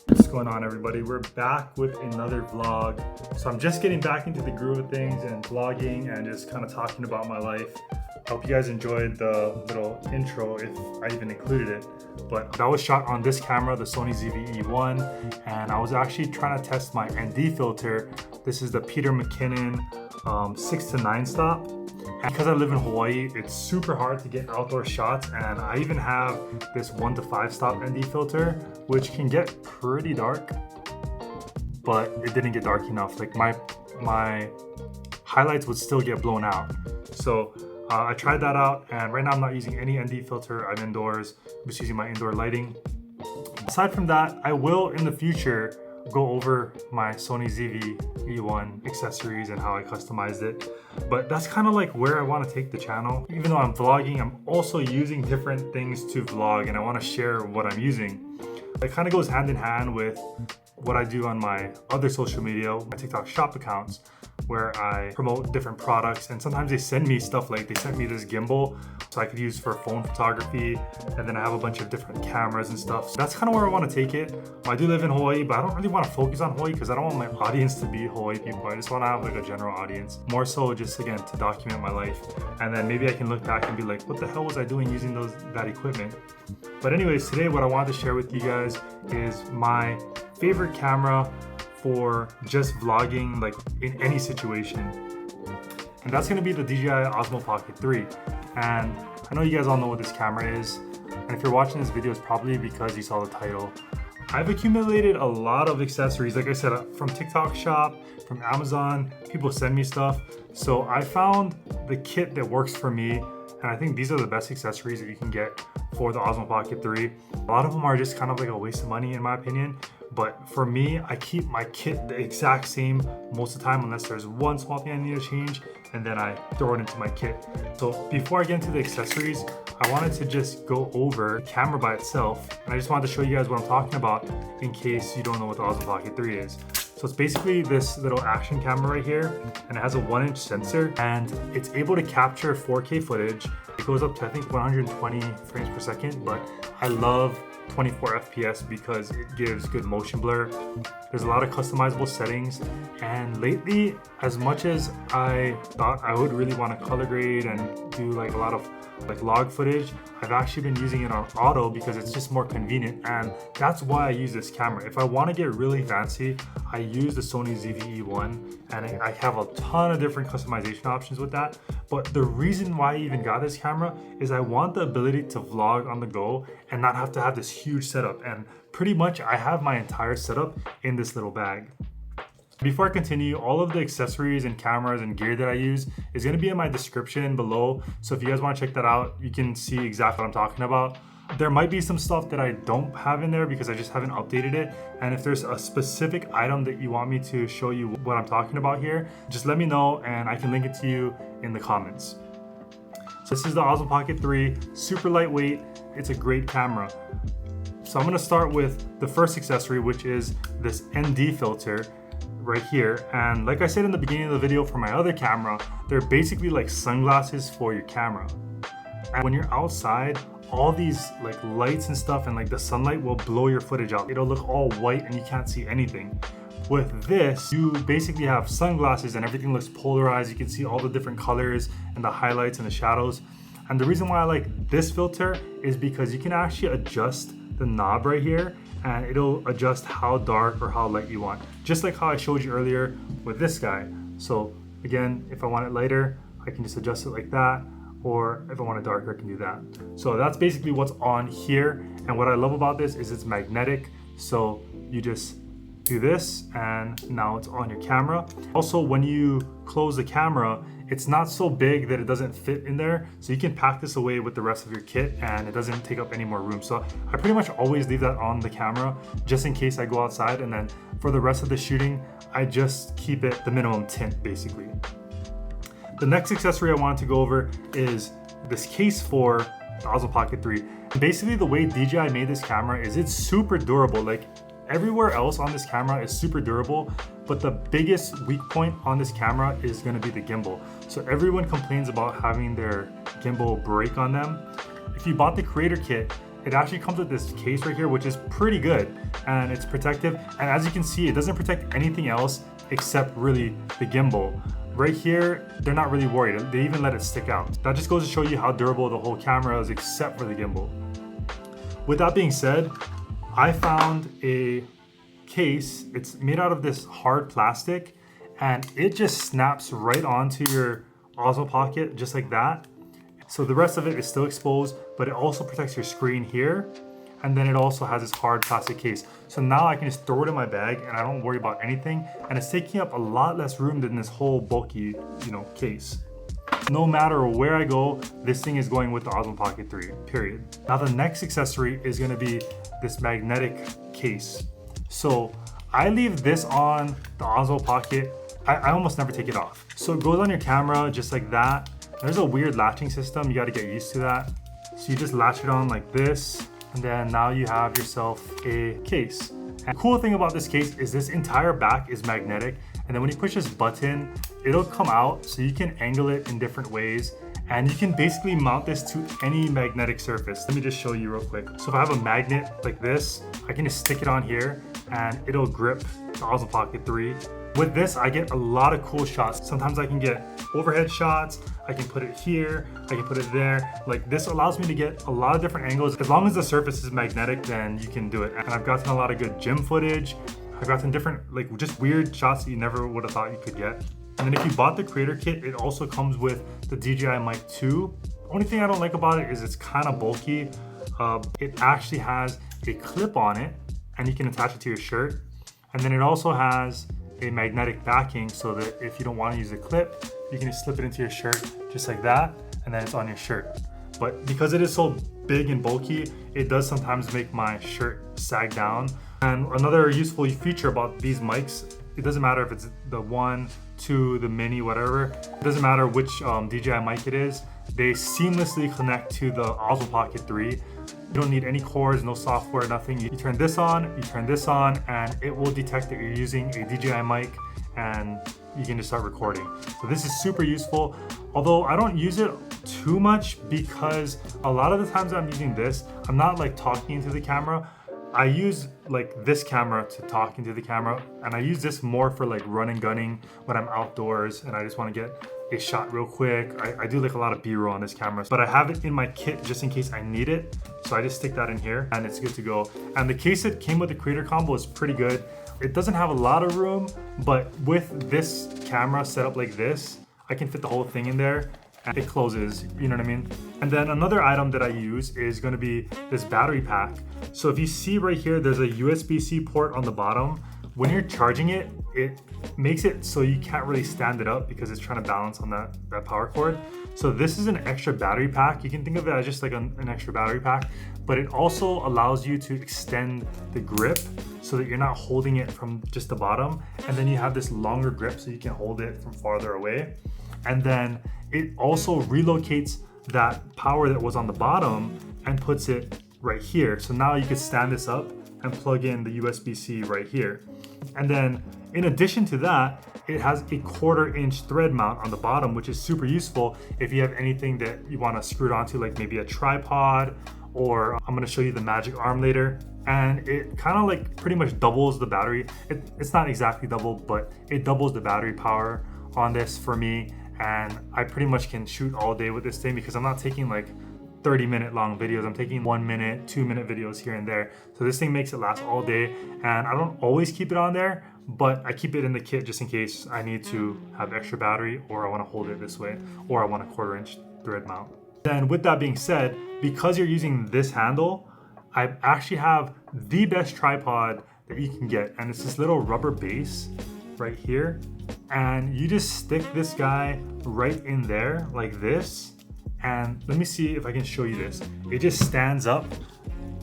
What's going on, everybody? We're back with another vlog. So I'm just getting back into the groove of things and vlogging and just kind of talking about my life. Hope you guys enjoyed the little intro, if I even included it. But that was shot on this camera, the Sony ZV-E1, and I was actually trying to test my ND filter. This is the Peter McKinnon 6 to 9 stop. And because I live in Hawaii, it's super hard to get outdoor shots, and I even have this 1 to 5 stop ND filter, which can get pretty dark, but it didn't get dark enough. Like my highlights would still get blown out. So I tried that out, and right now I'm not using any ND filter. I'm indoors. I'm just using my indoor lighting. Aside from that, I will in the future go over my Sony ZV-E1 accessories and how I customized it. But that's kind of like where I want to take the channel. Even though I'm vlogging, I'm also using different things to vlog, and I want to share what I'm using. It kind of goes hand in hand with what I do on my other social media, my TikTok shop accounts, where I promote different products, and sometimes they send me stuff. Like they sent me this gimbal so I could use for phone photography, and then I have a bunch of different cameras and stuff. So that's kind of where I want to take it. I do live in Hawaii, but I don't really want to focus on Hawaii because I don't want my audience to be Hawaii people. I just want to have like a general audience, more so just again to document my life, and then maybe I can look back and be like, what the hell was I doing using that equipment? But anyways, today what I wanted to share with you guys is my favorite camera for just vlogging, like in any situation. And that's gonna be the DJI Osmo Pocket 3. And I know you guys all know what this camera is. And if you're watching this video, it's probably because you saw the title. I've accumulated a lot of accessories, like I said, from TikTok shop, from Amazon. People send me stuff. So I found the kit that works for me. And I think these are the best accessories that you can get for the Osmo Pocket 3. A lot of them are just kind of like a waste of money in my opinion. But for me, I keep my kit the exact same most of the time, unless there's one small thing I need to change, and then I throw it into my kit. So before I get into the accessories, I wanted to just go over the camera by itself. And I just wanted to show you guys what I'm talking about in case you don't know what the Osmo Pocket 3 is. So it's basically this little action camera right here, and it has a 1-inch sensor, and it's able to capture 4K footage. It goes up to I think 120 frames per second, but I love 24 FPS because it gives good motion blur. There's a lot of customizable settings, and lately, as much as I thought I would really want to color grade and do like a lot of like log footage, I've actually been using it on auto because it's just more convenient, and that's why I use this camera. If I want to get really fancy, I use the Sony ZV-E1, and I have a ton of different customization options with that. But the reason why I even got this camera is I want the ability to vlog on the go and not have to have this huge setup. And pretty much I have my entire setup in this little bag. Before I continue, all of the accessories and cameras and gear that I use is going to be in my description below. So if you guys want to check that out, you can see exactly what I'm talking about. There might be some stuff that I don't have in there because I just haven't updated it. And if there's a specific item that you want me to show you what I'm talking about here, just let me know and I can link it to you in the comments. So this is the Osmo Pocket 3, super lightweight. It's a great camera. So I'm going to start with the first accessory, which is this ND filter right here. And like I said in the beginning of the video for my other camera, they're basically like sunglasses for your camera. And when you're outside, all these like lights and stuff and like the sunlight will blow your footage out. It'll look all white and you can't see anything. With this, you basically have sunglasses and everything looks polarized. You can see all the different colors and the highlights and the shadows. And the reason why I like this filter is because you can actually adjust the knob right here, and it'll adjust how dark or how light you want. Just like how I showed you earlier with this guy. So again, if I want it lighter, I can just adjust it like that. Or if I want it darker, I can do that. So that's basically what's on here. And what I love about this is it's magnetic. So you just do this and now it's on your camera. Also, when you close the camera, it's not so big that it doesn't fit in there. So you can pack this away with the rest of your kit and it doesn't take up any more room. So I pretty much always leave that on the camera just in case I go outside. And then for the rest of the shooting, I just keep it the minimum tint basically. The next accessory I wanted to go over is this case for the Osmo Pocket 3. Basically the way DJI made this camera is it's super durable. Like everywhere else on this camera is super durable, But the biggest weak point on this camera is gonna be the gimbal. So everyone complains about having their gimbal break on them. If you bought the creator kit, it actually comes with this case right here, which is pretty good, and it's protective. And as you can see, it doesn't protect anything else except really the gimbal. Right here, they're not really worried. They even let it stick out. That just goes to show you how durable the whole camera is except for the gimbal. With that being said, I found a case. It's made out of this hard plastic, and it just snaps right onto your Osmo Pocket just like that. So the rest of it is still exposed, but it also protects your screen here. And then it also has this hard plastic case. So now I can just throw it in my bag and I don't worry about anything. And it's taking up a lot less room than this whole bulky, case. No matter where I go, this thing is going with the Osmo Pocket 3, period. Now the next accessory is gonna be this magnetic case. So I leave this on the Osmo Pocket. I almost never take it off. So it goes on your camera just like that. There's a weird latching system, you gotta get used to that. So you just latch it on like this, and then now you have yourself a case. And the cool thing about this case is this entire back is magnetic, and then when you push this button, it'll come out so you can angle it in different ways, and you can basically mount this to any magnetic surface. Let me just show you real quick. So if I have a magnet like this, I can just stick it on here and it'll grip the Osmo Pocket 3. With this, I get a lot of cool shots. Sometimes I can get overhead shots, I can put it here, I can put it there. Like, this allows me to get a lot of different angles. As long as the surface is magnetic, then you can do it. And I've gotten a lot of good gym footage. I've gotten different, just weird shots that you never would have thought you could get. And then if you bought the creator kit, it also comes with the DJI Mic 2. The only thing I don't like about it is it's kind of bulky. It actually has a clip on it, and you can attach it to your shirt. And then it also has a magnetic backing so that if you don't want to use a clip, you can just slip it into your shirt just like that, and then it's on your shirt. But because it is so big and bulky, it does sometimes make my shirt sag down. And another useful feature about these mics, it doesn't matter if it's the 1, 2, the mini, whatever. It doesn't matter which DJI mic it is. They seamlessly connect to the Osmo Pocket 3. You don't need any cords, no software, nothing. You turn this on, and it will detect that you're using a DJI mic, and you can just start recording. So this is super useful. Although I don't use it too much because a lot of the times I'm using this, I'm not talking into the camera. I use this camera to talk into the camera, and I use this more for run and gunning when I'm outdoors and I just want to get a shot real quick. I do a lot of B-roll on this camera, but I have it in my kit just in case I need it. So I just stick that in here and it's good to go. And the case that came with the creator combo is pretty good. It doesn't have a lot of room, but with this camera set up like this, I can fit the whole thing in there. And it closes, you know what I mean? And then another item that I use is gonna be this battery pack. So if you see right here, there's a USB-C port on the bottom. When you're charging it, it makes it so you can't really stand it up because it's trying to balance on that power cord. So this is an extra battery pack. You can think of it as just an extra battery pack, but it also allows you to extend the grip so that you're not holding it from just the bottom. And then you have this longer grip so you can hold it from farther away. And then it also relocates that power that was on the bottom and puts it right here. So now you could stand this up and plug in the USB-C right here. And then in addition to that, it has a 1/4-inch thread mount on the bottom, which is super useful if you have anything that you want to screw it onto, maybe a tripod, or I'm going to show you the magic arm later. And it kind of pretty much doubles the battery. It's not exactly double, but it doubles the battery power on this for me. And I pretty much can shoot all day with this thing because I'm not taking 30-minute long videos. I'm taking 1 minute, 2-minute videos here and there. So this thing makes it last all day. And I don't always keep it on there, but I keep it in the kit just in case I need to have extra battery, or I want to hold it this way, or I want a 1/4-inch thread mount. Then with that being said, because you're using this handle, I actually have the best tripod that you can get. And it's this little rubber base right here. And you just stick this guy right in there like this. And let me see if I can show you this. It just stands up,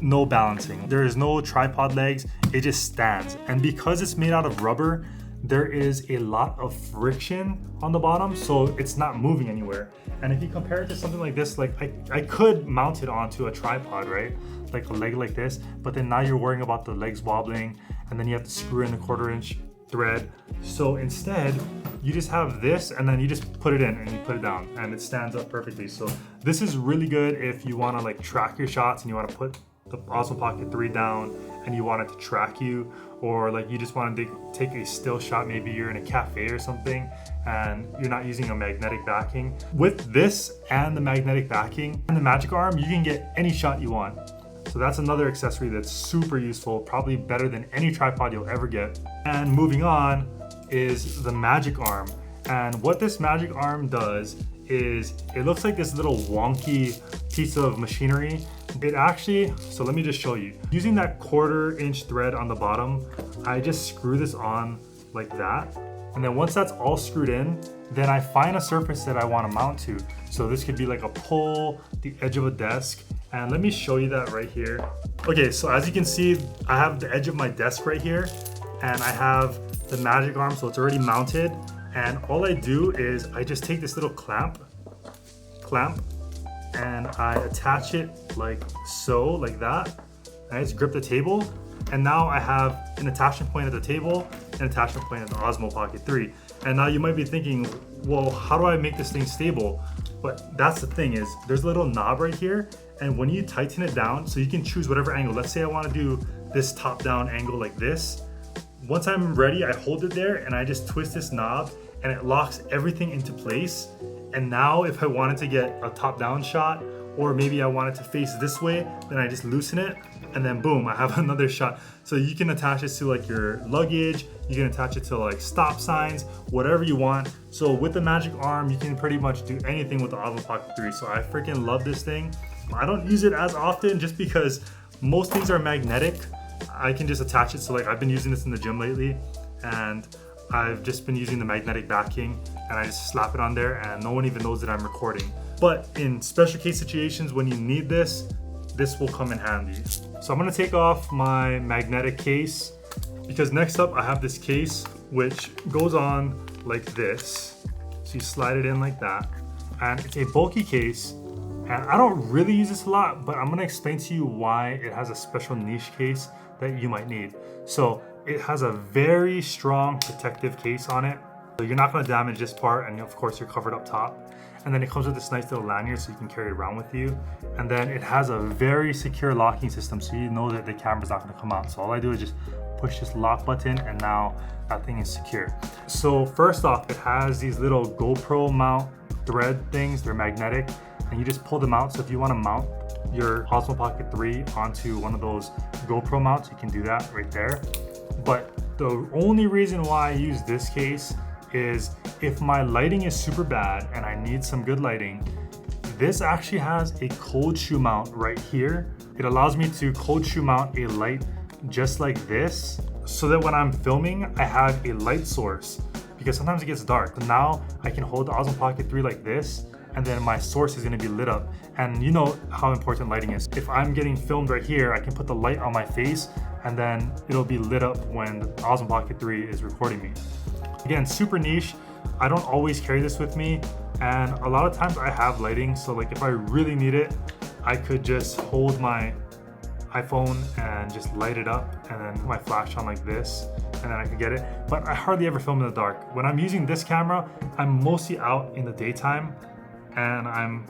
no balancing. There is no tripod legs, it just stands. And because it's made out of rubber, there is a lot of friction on the bottom, so it's not moving anywhere. And if you compare it to something like this, I could mount it onto a tripod, right? A leg like this, but then now you're worrying about the legs wobbling, and then you have to screw in the 1/4-inch thread. So instead, you just have this and then you just put it in and you put it down and it stands up perfectly. So this is really good if you want to like track your shots and you want to put the Osmo Pocket 3 down and you want it to track you, or like you just want to take a still shot. Maybe you're in a cafe or something and you're not using a magnetic backing. With this and the magnetic backing and the magic arm, you can get any shot you want. So that's another accessory that's super useful, probably better than any tripod you'll ever get. And moving on is the magic arm. And what this magic arm does is it looks like this little wonky piece of machinery. It actually, so let me just show you. Using that 1/4 inch thread on the bottom, I just screw this on like that. And then once that's all screwed in, then I find a surface that I want to mount to. So this could be like a pole, the edge of a desk. And let me show you that right here. Okay, so as you can see, I have the edge of my desk right here and I have the magic arm, so it's already mounted. And all I do is I just take this little clamp, and I attach it like so, like that. I just grip the table, and now I have an attachment point at the table, an attachment point at the Osmo Pocket 3. And now you might be thinking, well, how do I make this thing stable? But that's the thing, is there's a little knob right here, and when you tighten it down, so you can choose whatever angle. Let's say I want to do this top-down angle like this. Once I'm ready, I hold it there and I just twist this knob and it locks everything into place. And now if I wanted to get a top-down shot, or maybe I wanted to face this way, then I just loosen it and then boom, I have another shot. So you can attach this to like your luggage, you can attach it to like stop signs, whatever you want. So with the magic arm, you can pretty much do anything with the Osmo Pocket 3. So I freaking love this thing. I don't use it as often just because most things are magnetic. I can just attach it. So like I've been using this in the gym lately and I've just been using the magnetic backing and I just slap it on there and no one even knows that I'm recording. But in special case situations when you need this, this will come in handy. So I'm gonna take off my magnetic case because next up I have this case which goes on like this. So you slide it in like that and it's a bulky case. And I don't really use this a lot, but I'm gonna explain to you why it has a special niche case that you might need. So it has a very strong protective case on it. So you're not gonna damage this part, and of course you're covered up top. And then it comes with this nice little lanyard so you can carry it around with you. And then it has a very secure locking system so you know that the camera's not gonna come out. So all I do is just push this lock button and now that thing is secure. So first off, it has these little GoPro mount thread things, they're magnetic, and you just pull them out. So if you wanna mount your Osmo Pocket 3 onto one of those GoPro mounts, you can do that right there. But the only reason why I use this case is if my lighting is super bad and I need some good lighting, this actually has a cold shoe mount right here. It allows me to cold shoe mount a light just like this so that when I'm filming, I have a light source because sometimes it gets dark. But now I can hold the Osmo Pocket 3 like this and then my source is gonna be lit up. And you know how important lighting is. If I'm getting filmed right here, I can put the light on my face and then it'll be lit up when the Osmo Pocket 3 is recording me. Again, super niche. I don't always carry this with me and a lot of times I have lighting. So like if I really need it, I could just hold my iPhone and just light it up and then put my flash on like this and then I could get it. But I hardly ever film in the dark. When I'm using this camera, I'm mostly out in the daytime and I'm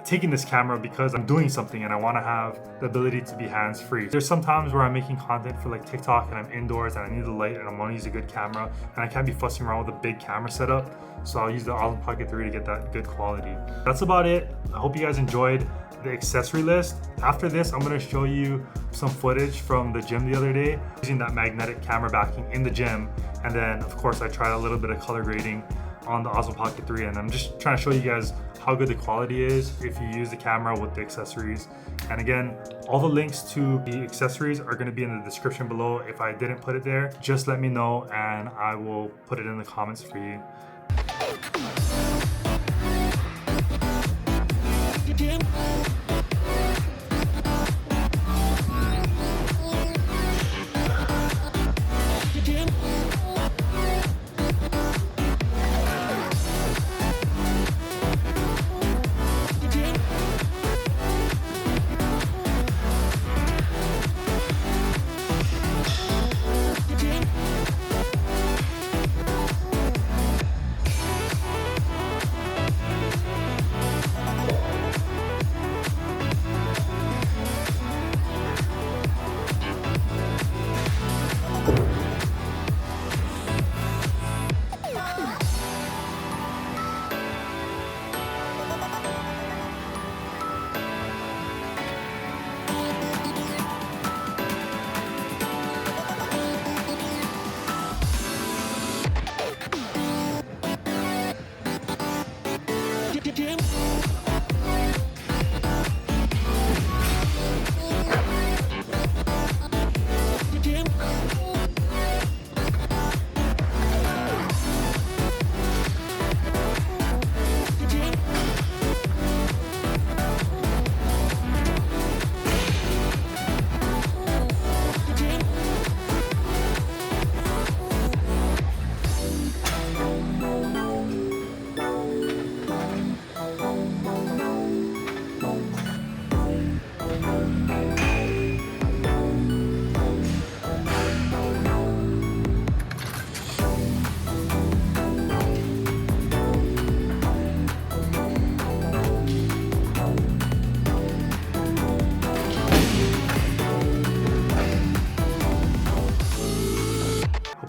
taking this camera because I'm doing something and I want to have the ability to be hands-free. There's some times where I'm making content for like TikTok and I'm indoors and I need the light and I want to use a good camera and I can't be fussing around with a big camera setup. So I'll use the Osmo Pocket 3 to get that good quality. That's about it. I hope you guys enjoyed the accessory list. After this, I'm going to show you some footage from the gym the other day using that magnetic camera backing in the gym. And then of course I tried a little bit of color grading on the Osmo Pocket 3 and I'm just trying to show you guys how good the quality is if you use the camera with the accessories. And again, all the links to the accessories are going to be in the description below. If I didn't put it there, just let me know and I will put it in the comments for you.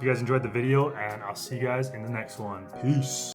Hope you guys enjoyed the video, and I'll see you guys in the next one. Peace.